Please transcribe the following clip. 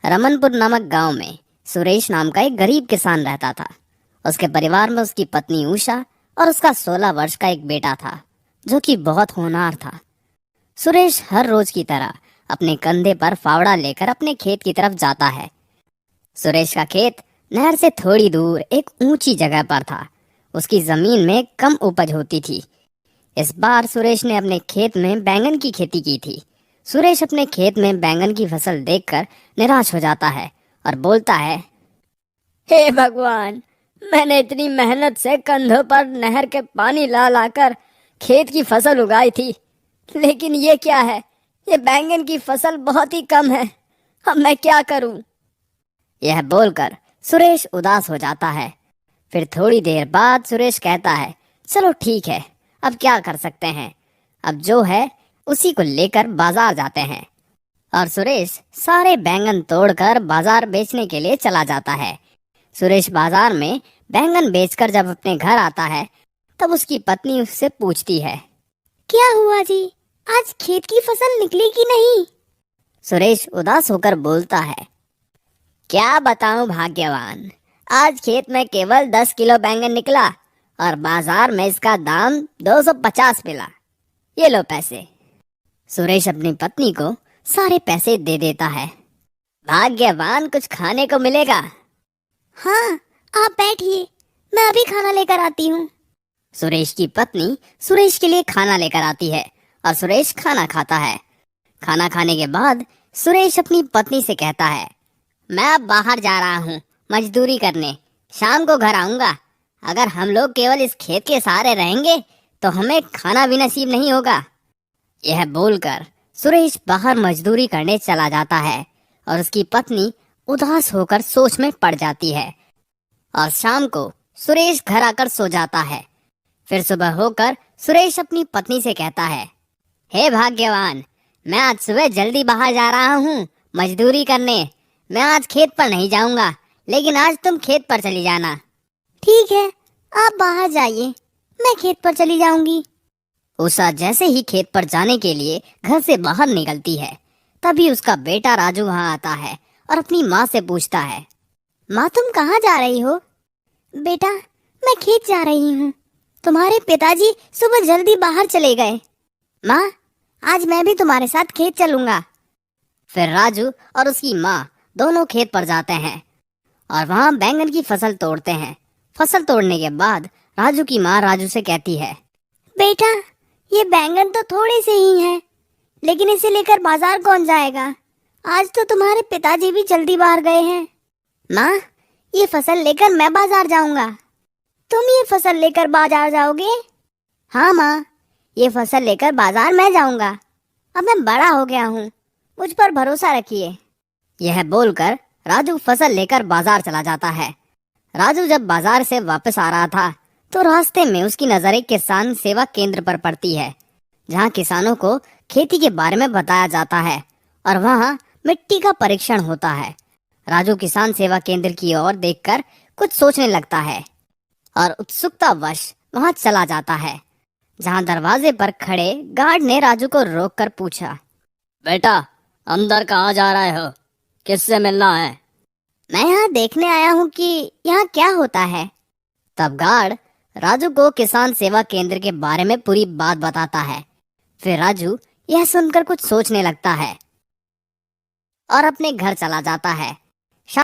रमनपुर नामक गांव में सुरेश नाम का एक गरीब किसान रहता था। उसके परिवार में उसकी पत्नी उषा और उसका 16 वर्ष का एक बेटा था, जो कि बहुत होनहार था। सुरेश हर रोज की तरह अपने कंधे पर फावड़ा लेकर अपने खेत की तरफ जाता है। सुरेश का खेत नहर से थोड़ी दूर एक ऊंची जगह पर था। उसकी जमीन में कम उपज होती थी। इस बार सुरेश ने अपने खेत में बैंगन की खेती की थी। सुरेश अपने खेत में बैंगन की फसल देखकर निराश हो जाता है और बोलता है, हे भगवान, मैंने इतनी मेहनत से कंधों पर नहर के पानी ला लाकर खेत की फसल उगाई थी, लेकिन ये क्या है? ये बैंगन की फसल बहुत ही कम है। अब मैं क्या करूं? यह बोलकर सुरेश उदास हो जाता है। फिर थोड़ी देर बाद सुरेश कहता है, चलो ठीक है, अब क्या कर सकते हैं, अब जो है उसी को लेकर बाजार जाते हैं। और सुरेश सारे बैंगन तोड़कर बाजार बेचने के लिए चला जाता है। सुरेश बाजार में बैंगन बेचकर जब अपने घर आता है, तब उसकी पत्नी उससे पूछती है, क्या हुआ जी, आज खेत की फसल निकली कि नहीं? सुरेश उदास होकर बोलता है, क्या बताऊं भाग्यवान, आज खेत में केवल 10 किलो बैंगन निकला और बाजार में इसका दाम 250 मिला। ये लो पैसे। सुरेश अपनी पत्नी को सारे पैसे दे देता है। भाग्यवान, कुछ खाने को मिलेगा? हाँ, आप बैठिए, मैं अभी खाना लेकर आती हूँ। सुरेश की पत्नी सुरेश के लिए खाना लेकर आती है और सुरेश खाना खाता है। खाना खाने के बाद सुरेश अपनी पत्नी से कहता है, मैं अब बाहर जा रहा हूँ मजदूरी करने, शाम को घर आऊंगा। अगर हम लोग केवल इस खेत के सहारे रहेंगे तो हमें खाना भी नसीब नहीं होगा। यह बोलकर सुरेश बाहर मजदूरी करने चला जाता है और उसकी पत्नी उदास होकर सोच में पड़ जाती है। और शाम को सुरेश घर आकर सो जाता है। फिर सुबह होकर सुरेश अपनी पत्नी से कहता है, हे भाग्यवान, मैं आज सुबह जल्दी बाहर जा रहा हूँ मजदूरी करने। मैं आज खेत पर नहीं जाऊंगा, लेकिन आज तुम खेत पर चली जाना। ठीक है, आप बाहर जाइए, मैं खेत पर चली जाऊंगी। उषा जैसे ही खेत पर जाने के लिए घर से बाहर निकलती है, तभी उसका बेटा राजू वहां आता है और अपनी माँ से पूछता है, माँ तुम कहाँ जा रही हो? बेटा, मैं खेत जा रही हूँ, तुम्हारे पिताजी सुबह जल्दी बाहर चले गए। माँ, आज मैं भी तुम्हारे साथ खेत चलूंगा। फिर राजू और उसकी माँ दोनों खेत पर जाते हैं और वहाँ बैंगन की फसल तोड़ते हैं। फसल तोड़ने के बाद राजू की माँ राजू से कहती है, बेटा, ये बैंगन तो थोड़े से ही हैं, लेकिन इसे लेकर बाजार कौन जाएगा? आज तो तुम्हारे पिताजी भी जल्दी बाहर गए हैं। माँ, ये फसल लेकर मैं बाजार जाऊंगा। तुम ये फसल लेकर बाजार जाओगे? हाँ माँ, ये फसल लेकर बाजार मैं जाऊंगा। अब मैं बड़ा हो गया हूँ, मुझ पर भरोसा रखिए। यह बोलकर राजू फसल लेकर बाजार चला जाता है। राजू जब बाजार से वापस आ रहा था, तो रास्ते में उसकी नजर एक किसान सेवा केंद्र पर पड़ती है, जहाँ किसानों को खेती के बारे में बताया जाता है और वहाँ मिट्टी का परीक्षण होता है। राजू किसान सेवा केंद्र की ओर देखकर कुछ सोचने लगता है और उत्सुकतावश वहाँ चला जाता है, जहाँ दरवाजे पर खड़े गार्ड ने राजू को रोककर पूछा, बेटा, अंदर कहाँ जा रहे हो? किससे मिलना है? मैं यहाँ देखने आया हूँ कि यहाँ क्या होता है। तब गार्ड राजू को किसान सेवा केंद्र के बारे में पूरी बात बताता है। फिर राजू यह सुनकर कुछ सोचने लगता है और अपने घर चला जाता है।